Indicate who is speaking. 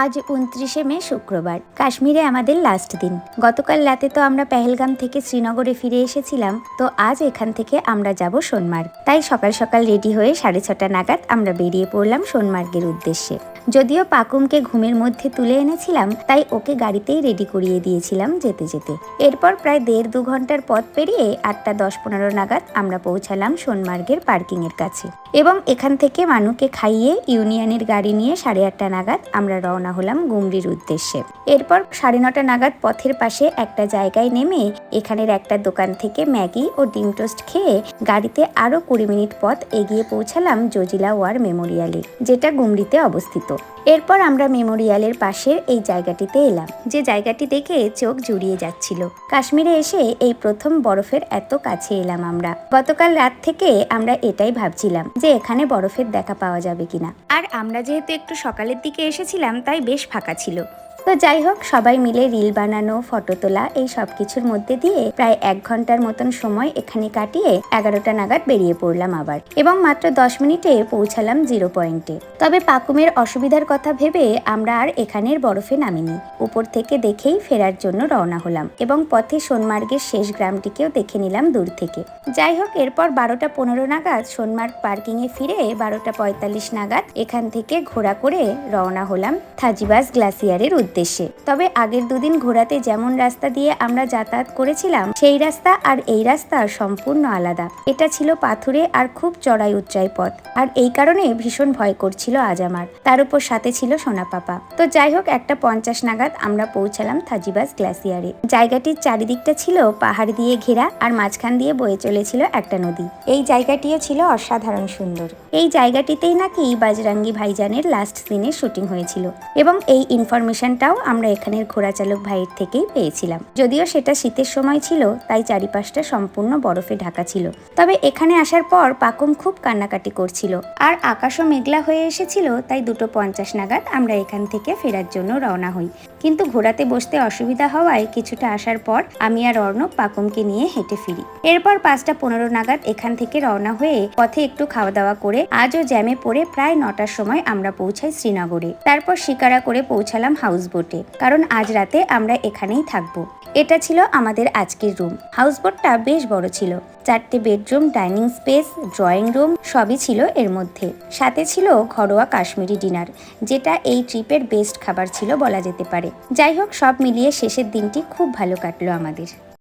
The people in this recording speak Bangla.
Speaker 1: আজ ২৯শে মে শুক্রবার। কাশ্মীরে আমাদের লাস্ট দিন। গতকাল রাতে তো আমরা পেহেলগাম থেকে শ্রীনগরে ফিরে এসেছিলাম, তো আজ এখান থেকে আমরা যাব সোনমার্গ। তাই সকাল সকাল রেডি হয়ে 6:30 নাগাদ আমরা বেরিয়ে পড়লাম সোনমার্গের উদ্দেশ্যে। যদিও পাকুমকে ঘুমের মধ্যে তুলে এনেছিলাম, তাই ওকে গাড়িতেই রেডি করিয়ে দিয়েছিলাম যেতে যেতে। এরপর প্রায় ১.৫-২ ঘন্টার পথ পেরিয়ে ৮:১০-১৫ নাগাদ আমরা পৌঁছালাম সোনমার্গের পার্কিংয়ের কাছে এবং এখান থেকে মানুকে খাইয়ে ইউনিয়নের গাড়ি নিয়ে 8:30 নাগাদ আমরা রওনা হলাম গুমরির উদ্দেশ্যে। এরপর 9:30 নাগাদ পথের পাশে একটা জায়গায় নেমে এখানের একটা দোকান থেকে ম্যাগি ও ডিম টোস্ট খেয়ে গাড়িতে আরও 20 মিনিট পথ এগিয়ে পৌঁছালাম জজিলা ওয়ার মেমোরিয়ালে, যেটা গুমরিতে অবস্থিত। এরপর আমরা মেমোরিয়ালের পাশের এই জায়গাটিতে এলাম, যে জায়গাটি দেখে চোখ জুড়িয়ে যাচ্ছিল। কাশ্মীরে এসে এই প্রথম বরফের এত কাছে এলাম আমরা। গতকাল রাত থেকে আমরা এটাই ভাবছিলাম যে এখানে বরফের দেখা পাওয়া যাবে কিনা। আর আমরা যেহেতু একটু সকালের দিকে এসেছিলাম, তাই বেশ ফাঁকা ছিল। তো যাই হোক, সবাই মিলে রিল বানানো, ফটো তোলা, এই সব কিছুর মধ্যে দিয়ে প্রায় 1 ঘন্টার মতন সময় এখানে কাটিয়ে 11টা নাগাদ বেরিয়ে পড়লাম আবার, এবং মাত্র 10 মিনিটে পৌঁছালাম 0 পয়েন্টে। তবে পাকুমের অসুবিধার কথা ভেবে আমরা আর এখানের বরফে নামিনি। উপর থেকে দেখেই ফেরার জন্য রওনা হলাম এবং পথে সোনমার্গের শেষ গ্রামটিকেও দেখে নিলাম দূর থেকে। যাই হোক, এরপর 12:15 নাগাদ সোনমার্গ পার্কিংয়ে ফিরে 12:45 নাগাদ এখান থেকে ঘোড়া করে রওনা হলাম থাজিবাস গ্লাসিয়ারের উদ্দেশ্যে। তবে আগের দুদিন ঘোড়াতে যেমন রাস্তা দিয়ে আমরা যাতায়াত করেছিলাম, সেই রাস্তা আর এই রাস্তা সম্পূর্ণ আলাদা। এটা ছিল পাথুরে আর খুব চড়াই উচ্চাই পথ, আর এই কারণে ভীষণ ভয় করছিল আজ আমার। তার উপর সাথে ছিল সোনা পাপা। তো যাই হোক, 1:50 নাগাদ আমরা পৌঁছালাম থাজিবাস গ্লাসিয়ারে। জায়গাটির চারিদিকটা ছিল পাহাড় দিয়ে ঘেরা, আর মাঝখান দিয়ে বয়ে চলেছিল একটা নদী। এই জায়গাটিও ছিল অসাধারণ সুন্দর। এই জায়গাটিতেই নাকি বাজরাঙ্গি ভাইজানের লাস্ট সিনের শুটিং হয়েছিল, এবং এই ইনফরমেশনটাও আমরা এখানের ঘোড়া চালক ভাইয়ের থেকেই পেয়েছিলাম। যদিও সেটা শীতের সময় ছিল, তাই চারিপাশটা সম্পূর্ণ বরফে ঢাকা ছিল। তবে এখানে আসার পর পাকুম খুব কান্নাকাটি করছিল, আর আকাশও মেঘলা হয়ে এসেছিল। তাই 2:50 নাগাদ আমরা এখান থেকে ফেরার জন্য রওনা হই। কিন্তু ঘোড়াতে বসতে অসুবিধা হওয়ায় কিছুটা আসার পর আমি আর অর্ণব পাকুমকে নিয়ে হেঁটে ফিরি। এরপর 5:15 নাগাদ এখান থেকে রওনা হয়ে পথে একটু খাওয়া দাওয়া করে আজও জ্যামে পড়ে প্রায় 9টার সময় আমরা পৌঁছাই শ্রীনগরে। তারপর শিকারা করে পৌঁছালাম হাউস বোটে, কারণ আজ রাতে আমরা এখানেই থাকবো। এটা ছিল আমাদের আজকের রুম। হাউসবোটটা বেশ বড় ছিল। 4টে bedroom, dining space, drawing room সবই ছিল এর মধ্যে। সাথে ছিল ঘরোয়া কাশ্মীরি ডিনার, যেটা এই ট্রিপের বেস্ট খাবার ছিল বলা যেতে পারে। যাই হোক, সব মিলিয়ে শেষের দিনটি খুব ভালো কাটলো আমাদের।